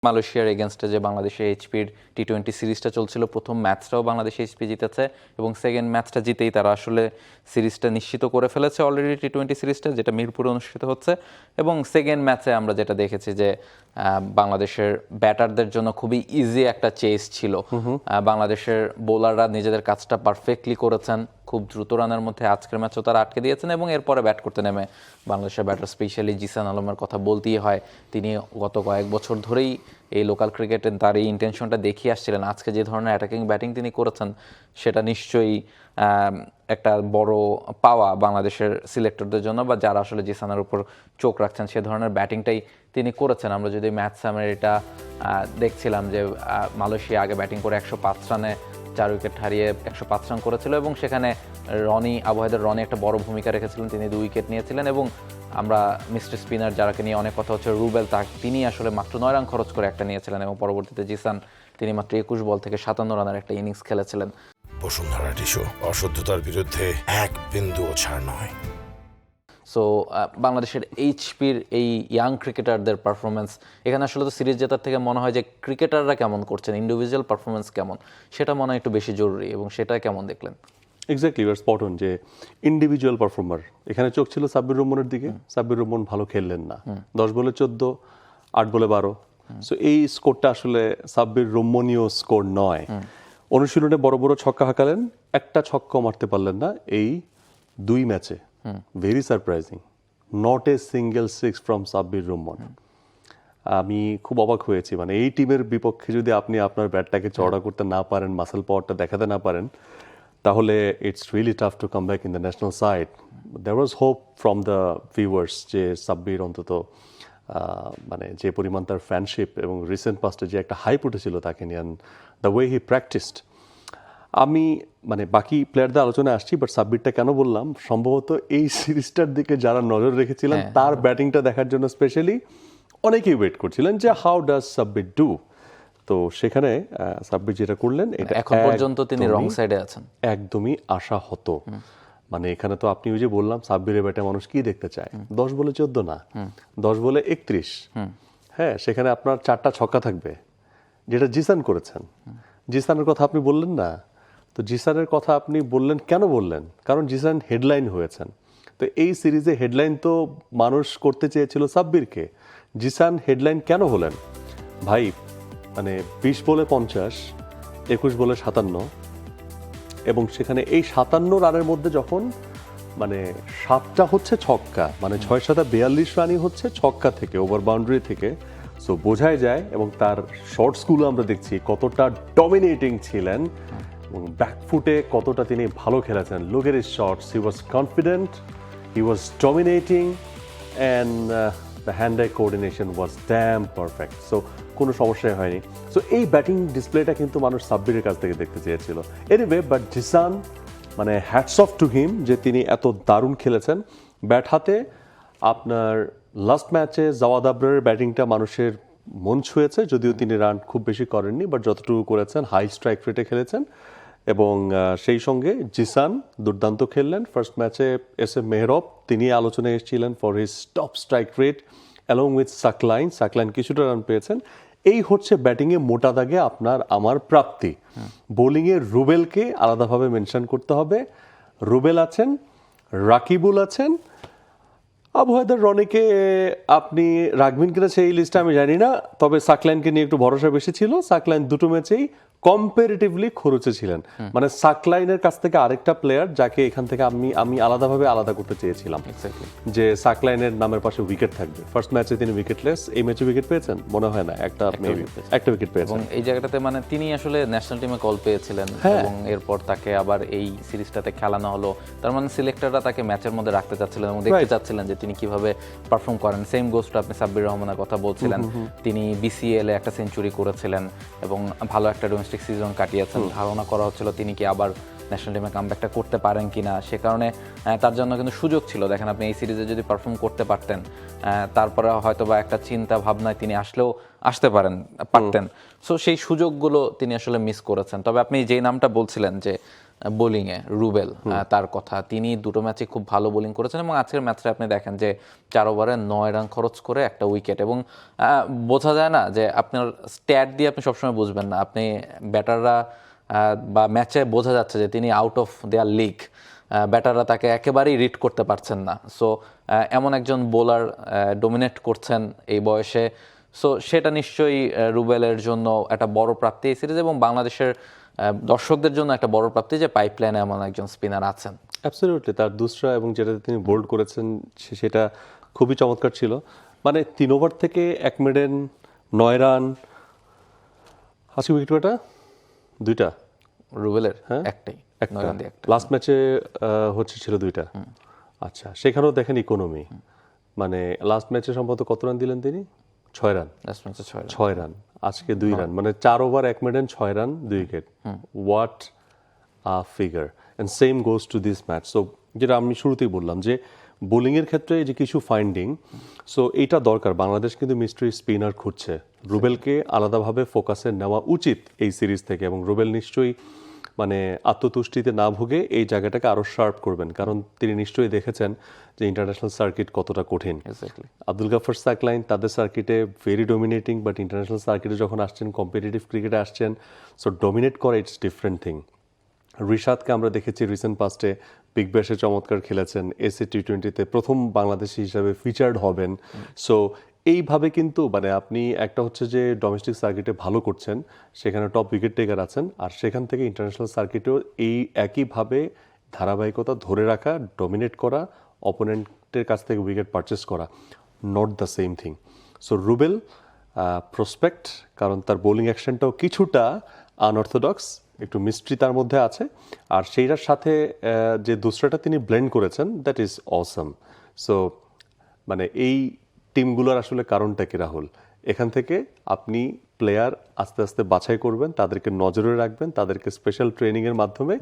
মালয়েশিয়ার এগেনস্টে যে বাংলাদেশে এইচপির টি-20 সিরিজটা চলছিল, প্রথম ম্যাচটাও বাংলাদেশ এইচপি জিতেছে এবং সেকেন্ড ম্যাচটা জিতেই তারা আসলে সিরিজটা নিশ্চিত করে ফেলেছে অলরেডি টি-20 সিরিজটা, যেটা মিরপুরে অনুষ্ঠিত হচ্ছে। এবং সেকেন্ড ম্যাচে আমরা যেটা দেখেছি যে বাংলাদেশের ব্যাটারদের জন্য খুবই ইজি একটা চেস ছিল। বাংলাদেশের বোলাররা নিজেদের কাজটা পারফেক্টলি করেছেন, খুব দ্রুত রানের মধ্যে আজকের ম্যাচও তারা আটকে দিয়েছেন এবং এরপরে ব্যাট করতে নেমে বাংলাদেশের ব্যাটার স্পেশালি জিসান আলমের কথা বলতেই হয়। তিনি গত কয়েক বছর ধরেই এই লোকাল ক্রিকেটে তার এই ইন্টেনশনটা দেখিয়ে আসছিলেন। আজকে যে ধরনের অ্যাটাকিং ব্যাটিং তিনি করেছেন সেটা নিশ্চয়ই একটা বড় পাওয়া বাংলাদেশের সিলেক্টরদের জন্য, বা যারা আসলে জিসানের উপর চোখ রাখছেন সে ধরনের ব্যাটিংটাই তিনি করেছেন। আমরা যদি ম্যাচ সামারিটা দেখছিলাম যে মালয়েশিয়া আগে ব্যাটিং করে 105 রানে 4 উইকেট হারিয়ে 105 রান করেছিল এবং সেখানে আবহাওয়াদের রনি একটা বড় ভূমিকা রেখেছিলেন, তিনি 2 উইকেট নিয়েছিলেন। এবং আমরা মিস্টার স্পিনার যারাকে নিয়ে অনেক কথা হচ্ছে রুবেল, তিনি আসলে মাত্র 9 রান খরচ করে একটা নিয়েছিলেন এবং পরবর্তীতে জিসান তিনি মাত্র 21 বল থেকে 57 রানের একটা ইনিংস খেলেছিলেন। বসুন্ধরা টিস্যু, অশুদ্ধতার বিরুদ্ধে এক বিন্দুও ছাড় নয়। সো বাংলাদেশের এইচপির এই ইয়াং ক্রিকেটারদের পারফরমেন্স এখানে আসলে তো সিরিজ জেতার থেকে মনে হয় যে ক্রিকেটাররা কেমন করছেন, ইন্ডিভিজুয়াল পারফরমেন্স কেমন, সেটা মনে হয় একটু বেশি জরুরি। এবং সেটা কেমন দেখলেন? Exactly, you are spot on যে ইন্ডিভিজুয়াল পারফর্মার। এখানে চোখ ছিল সাব্বির রহমানের দিকে, সাব্বির রহমান ভালো খেললেন না। 10 বলে 14, 8 বলে 12। সো এই স্কোরটা আসলে সাব্বির রহমানীয় স্কোর নয়। অনুশীলনে বড় বড় ছক্কা হাঁকালেন, একটা ছক্কা মারতে পারলেন না এই 2 ম্যাচে। Very surprising, not a single six from Sabbir Rahman. আমি খুব অবাক হয়েছি, মানে এই টিমের বিপক্ষে যদি আপনি আপনার ব্যাটটাকে চওড়া করতে না পারেন, মাসেল পাওয়ারটা দেখাতে না পারেন, তাহলে it's really tough to come back in the national side. There was hope from the viewers যে সাব্বির অন্তত মানে যে পরিমাণ তার ফ্যানশিপ এবং রিসেন্ট পাস্টে যে একটা হাইপ উঠেছিল তাকে নিয়ে, দ্য ওয়ে হি প্র্যাকটিসড। আমি মানে বাকি প্লেয়ারদের আলোচনায় আসছি, বাট সাব্বিরটা কেন বললাম, সম্ভবত এই সিরিজটার দিকে যারা নজর রেখেছিলেন তার ব্যাটিংটা দেখার জন্য স্পেশালি অনেকেই ওয়েট করছিলেন যে হাউ ডাজ সাব্বির ডু। তো সেখানে সাব্বির যেটা করলেন, এটা এখন পর্যন্ত তিনি রং সাইডে আছেন, একদমই আশা হতো। মানে এখানে তো আপনি ওই যে বললাম সাব্বিরের ব্যাটে মানুষ কি দেখতে চায়, 10 বলে 14 না, 10 বলে 31। হ্যাঁ, সেখানে আপনার 4টা ছক্কা থাকবে, যেটা জিসান করেছেন। জিসানের কথা আপনি বললেন না, তো জিসানের কথা আপনি বললেন কেন বললেন? কারণ জিসান হেডলাইন হয়েছেন। তো এই সিরিজে হেডলাইন তো মানুষ করতে চেয়েছিল সাব্বিরকে, জিসান হেডলাইন কেন হলেন? ভাই মানে 20 বলে 50, 21 বলে 57, এবং সেখানে এই 57 রানের মধ্যে যখন মানে 7টা হচ্ছে ছক্কা, মানে 6-7 42 রানই হচ্ছে ছক্কা থেকে, ওভার বাউন্ডারি থেকে। সো বোঝাই যায়, এবং তার শর্টসগুলো আমরা দেখছি কতটা ডমিনেটিং ছিলেন এবং ব্যাকফুটে কতটা তিনি ভালো খেলেছেন। Look at his shots, he was confident, he was dominating, and the hand eye coordination was damn perfect. So কোনো সমস্যাই হয়নি। সো এই ব্যাটিং ডিসপ্লেটা কিন্তু মানুষ সাব্বিরের কাছ থেকে দেখতে চেয়েছিল। এনিওয়ে, বাট জিসান মানে হ্যাটস অফ টু হিম যে তিনি এত দারুণ খেলেছেন ব্যাট হাতে। আপনার লাস্ট ম্যাচে জাওয়াদ আবরারের ব্যাটিংটা মানুষের মন ছুঁয়েছে, যদিও তিনি রান খুব বেশি করেননি, বাট যতটুকু করেছেন হাই স্ট্রাইক রেটে খেলেছেন। এবং সেই সঙ্গে জিসান দুর্দান্ত খেললেন। ফার্স্ট ম্যাচে এস এ মেহরব তিনি আলোচনায় এসেছিলেন for his top strike rate along with Saqlain কিছুটা রান পেয়েছেন। এই হচ্ছে ব্যাটিংয়ে মোটা দাগে আপনার আমার প্রাপ্তি। বোলিংয়ে রুবেলকে আলাদাভাবে মেনশন করতে হবে। রুবেল আছেন, রাকিবুল আছেন, আবহাওয়াদের রনিকে আপনি রাখবেন কিনা সেই লিস্টে আমি জানি না, তবে সাকলাইনকে নিয়ে একটু ভরসা বেশি ছিল। সাকলাইন 2টো ম্যাচেই কম্পারেটিভলি খরচে ছিলেন। মানে সাকলাইনের কাছ থেকে আরেকটা প্লেয়ার যাকে এখান থেকে আমি আলাদাভাবে আলাদা করতে চেয়েছিলাম, যে সাকলাইনের নামের পাশে উইকেট থাকবে। ফার্স্ট ম্যাচে তিনি উইকেটলেস, এই ম্যাচে উইকেট পেয়েছেন মনে হয় না, একটা উইকেট পেয়েছেন। এবং এই জায়গাটাতে মানে তিনি আসলে ন্যাশনাল টিমে কল পেয়েছিলেন এবং এরপর তাকে আবার এই সিরিজটাতে খেলানো হলো। তার মানে সিলেক্টররা তাকে ম্যাচের মধ্যে রাখতে চাচ্ছিলেন এবং দেখতে চাচ্ছিলেন যে তিনি কিভাবে পারফর্ম করেন। সেম গোস্ট আপনি সাব্বির রহমানের কথা বলছিলেন, তিনি বিসিএল এ একটা সেঞ্চুরি করেছিলেন এবং ভালো একটা ডোমেস্টিক সিজন কাটিয়েছেন। ধারণা করা হচ্ছিল তিনি কি আবার ন্যাশনাল টিমে কামব্যাকটা করতে পারেন কিনা, সে কারণে তার জন্য কিন্তু সুযোগ ছিল। দেখেন আপনি এই সিরিজে যদি পারফর্ম করতে পারতেন, তারপরে হয়তো বা একটা চিন্তা ভাবনায় তিনি আসতে পারতেন। সো সেই সুযোগগুলো তিনি আসলে মিস করেছেন। তবে আপনি যেই নামটা বলছিলেন যে বোলিংয়ে রুবেল, তার কথা, তিনি দুটো ম্যাচে খুব ভালো বোলিং করেছেন এবং আজকের ম্যাচটা আপনি দেখেন যে 4 ওভারে 9 রান খরচ করে একটা উইকেট, এবং বোঝা যায় না যে আপনার স্ট্যাট দিয়ে আপনি সবসময় বুঝবেন না, আপনি ব্যাটাররা বা ম্যাচে বোঝা যাচ্ছে যে তিনি আউট অফ দেয়ার লিগ, ব্যাটাররা তাকে একেবারেই রিড করতে পারছেন না। সো এমন একজন বোলার ডোমিনেট করছেন এই বয়সে, সো সেটা নিশ্চয়ই রুবেলের জন্য একটা বড় প্রাপ্তি এই সিরিজ, এবং বাংলাদেশের দর্শকদের জন্য একটা বড় প্রাপ্তি যে পাইপলাইনে এমন একজন স্পিনার আছেন। অ্যাবসলিউটলি, তার দুসরা এবং যেটাতে তিনি বোল্ড করেছেন সেটা খুবই চমৎকার ছিল। মানে 3 ওভার থেকে 1 মেডেন 9 রান, আজকে উইকেট কয়টা? 2টা রুবেলের একটাই, একটা লাস্ট ম্যাচে ছিল 2টা। আচ্ছা, সেখানেও দেখেন ইকোনমি, মানে লাস্ট ম্যাচে সম্ভবত কত রান দিলেন তিনি? 6 রান। লাস্ট ম্যাচে 6 রান, আজকে 2 রান, মানে 4 over 1 maiden 6 run 2 wicket. What a figure, and same goes to this match. So যেটা আমি শুরুতেই বললাম যে বোলিংয়ের ক্ষেত্রে যে কিছু ফাইন্ডিং, সো এইটা দরকার। বাংলাদেশ কিন্তু মিস্ট্রি স্পিনার খুঁজছে, রুবেলকে আলাদাভাবে ফোকাসে নেওয়া উচিত এই সিরিজ থেকে, এবং রুবেল নিশ্চয়ই মানে আত্মতুষ্টিতে না ভুগে এই জায়গাটাকে আরও শার্প করবেন, কারণ তিনি নিশ্চয়ই দেখেছেন যে ইন্টারন্যাশনাল সার্কিট কতটা কঠিন। আব্দুল গাফার সাকলাইন তাদের সার্কিটে ভেরি ডমিনেটিং, বাট ইন্টারন্যাশনাল সার্কিটে যখন আসছেন, কম্পিটিটিভ ক্রিকেটে আসছেন, সো ডমিনেট করা ইটস ডিফারেন্ট থিং। রিশাদকে আমরা দেখেছি রিসেন্ট পাস্টে বিগ ব্যাশে চমৎকার খেলেছেন, এসএ টি20তে প্রথম বাংলাদেশি হিসাবে ফিচার্ড হবেন। সো এইভাবে কিন্তু মানে আপনি একটা হচ্ছে যে ডোমেস্টিক সার্কিটে ভালো করছেন, সেখানে টপ উইকেট টেকার আছেন, আর সেখান থেকে ইন্টারন্যাশনাল সার্কিটেও এই একইভাবে ধারাবাহিকতা ধরে রাখা, ডমিনেট করা, অপোনেন্টের কাছ থেকে উইকেট পারচেস করা, not the same thing. So Rubel prospect, কারণ তার বোলিং অ্যাকশনটাও কিছুটা আনঅর্থোডক্স, একটু মিস্ট্রি তার মধ্যে আছে, আর সেইটার সাথে যে দুসরাটা তিনি ব্লেন্ড করেছেন, দ্যাট ইজ অসম। সো মানে এই টিমগুলোর আসলে কারণটা কি রাহুল? এখান থেকে আপনি প্লেয়ার আস্তে আস্তে বাছাই করবেন, তাদেরকে নজরে রাখবেন, তাদেরকে স্পেশাল ট্রেনিংয়ের মাধ্যমে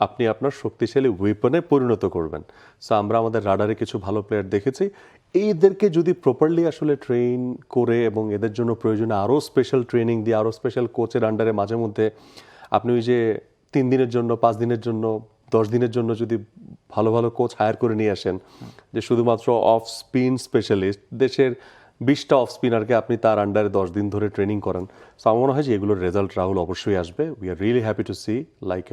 আপনি আপনার শক্তিশালী উইপনে পরিণত করবেন। সো আমরা আমাদের রাডারে কিছু ভালো প্লেয়ার দেখেছি, এইদেরকে যদি প্রপারলি আসলে ট্রেন করে এবং এদের জন্য প্রয়োজনে আরও স্পেশাল ট্রেনিং দিয়ে, আরও স্পেশাল কোচের আন্ডারে মাঝে মধ্যে আপনি ওই যে 3 দিনের জন্য, 5 দিনের জন্য, 10 দিনের জন্য যদি ভালো ভালো কোচ হায়ার করে নিয়ে আসেন, যে শুধুমাত্র অফ স্পিন স্পেশালিস্ট, দেশের 20টা অফ স্পিনারকে আপনি তার আন্ডারে 10 দিন ধরে ট্রেনিং করান, সো আমার মনে হয় যে এগুলোর রেজাল্ট রাহুল অবশ্যই আসবে। We are really happy to see like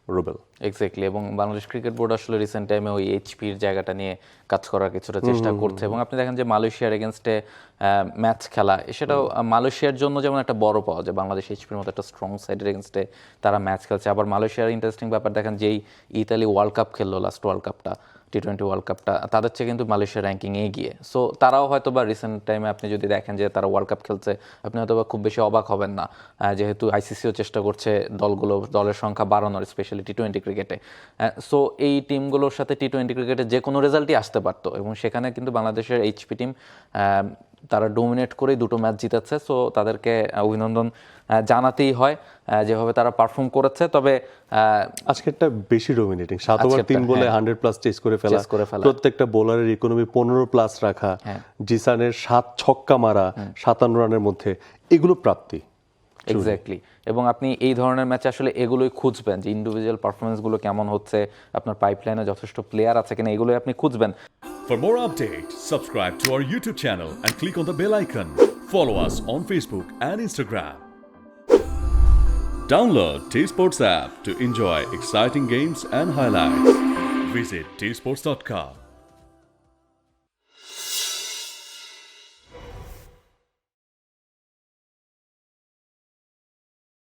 Rubel. Exactly, এবং বাংলাদেশ ক্রিকেট বোর্ড আসলে রিসেন্ট টাইমে ওই এইচপির জায়গাটা নিয়ে কাজ করার কিছুটা চেষ্টা করছে, এবং আপনি দেখেন যে মালয়েশিয়ার এগেনস্টে ম্যাচ খেলা, সেটাও মালয়েশিয়ার জন্য যেমন একটা বড় পাওয়া যায়, বাংলাদেশ এইচপির মতো একটা স্ট্রং সাইডের এগেনস্টে তারা ম্যাচ খেলছে। আবার মালয়েশিয়ার ইন্টারেস্টিং ব্যাপার দেখেন, যেই ইতালি ওয়ার্ল্ড কাপ খেললো, লাস্ট ওয়ার্ল্ড কাপটা, টি20 ওয়ার্ল্ড কাপটা, তাদের চেয়ে কিন্তু মালয়েশিয়ার র্যাঙ্কিং এগিয়ে। সো তারাও হয়তো বা রিসেন্ট টাইমে আপনি যদি দেখেন যে তারা ওয়ার্ল্ড কাপ খেলছে, আপনি হয়তো বা খুব বেশি অবাক হবেন না, যেহেতু আইসিসিও চেষ্টা করছে দলের সংখ্যা বাড়ানোর, স্পেশালি টি20 ক্রিকেটে। সো এই টিমগুলোর সাথে টি20 ক্রিকেটে যে কোনো রেজাল্টই আসতে পারতো, এবং সেখানে কিন্তু বাংলাদেশের এইচপি টিম তারা ডোমিনেট করেই 2টো ম্যাচ জিতেছে। সো তাদেরকে অভিনন্দন জানাতেই হয় যেভাবে তারা পারফর্ম করেছে। তবে আজকে একটা বেশি ডোমিনেটিং, 7 ওভার 3 বলে 100+ চেস করে ফেলা, প্রত্যেকটা বোলারের ইকোনমি 15+ রাখা, জিসানের 7 ছক্কা মারা 57 রানের মধ্যে, এগুলো প্রাপ্তি। এক্স্যাক্টলি, এবং আপনি এই ধরনের ম্যাচে আসলে এগুলোই খুঁজবেন, যে ইন্ডিভিজুয়াল পারফরমেন্সগুলো কেমন হচ্ছে, আপনার পাইপলাইনে যথেষ্ট প্লেয়ার আছে কিনা, এগুলোই আপনি খুঁজবেন। For more updates, subscribe to our YouTube channel and click on the bell icon. Follow us on Facebook and Instagram. Download T-Sports app to enjoy exciting games and highlights. Visit tsports.com.